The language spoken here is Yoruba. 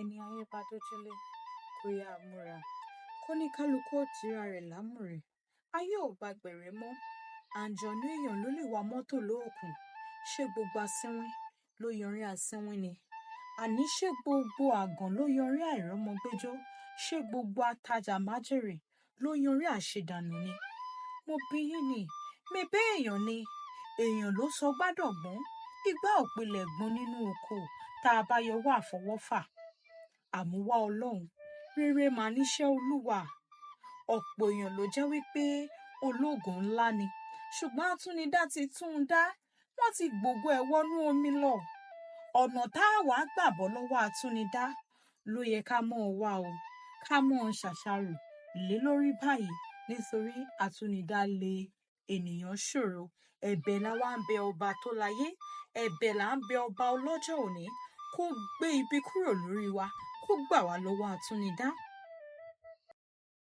ẹni ayé bá dójúlé kó yá múra kó ní kálukú ó tira rẹ̀ lámùrè ayé ò gba gbẹ̀rẹ́ mọ́ àǹjọ̀nú èèyàn ló lè wa mọ́tò lóòkùn ṣé gbogbo asínwín ló yọrí asínwín ni àní ṣé gbogbo àgàn ló yọrí àìrọ́mọgbẹ́jọ́ ṣé gbogbo atajà májèrè ló yọrí àṣedànù ni mo bí yín ni mebẹ èèyàn ló sọ gbádọ̀gbọ́n igbá òpilẹ̀ gbọ́n nínú oko tá a bá yọwọ́ àfọwọ́fà àmúwá ọlọ́run rere mà níṣẹ́ olúwa ọ̀pọ̀ èèyàn ló jẹ́ wípé ológun ńlá ni ṣùgbọ́n Atúnnidá ti tún un dá wọ́n ti gbògo ẹ̀ wọnú omi lọ ọ̀nà tá a wàá gbà bọ́ lọ́wọ́ Atúnnidá ló yẹ ká mọ́ ọ wá o ká mọ́ ọ ṣàṣàrò lé lórí báyìí nítorí Atúnnidá lé ènìyàn ṣòro ẹ̀bẹ̀ la wá ń bẹ ọba tó láyé ẹ̀bẹ̀ là ń bẹ ọba ọlọ́jọ́ òní kó gbé ibi kúrò lórí wa kó gbà wá lọ́wọ́ Atúnnidá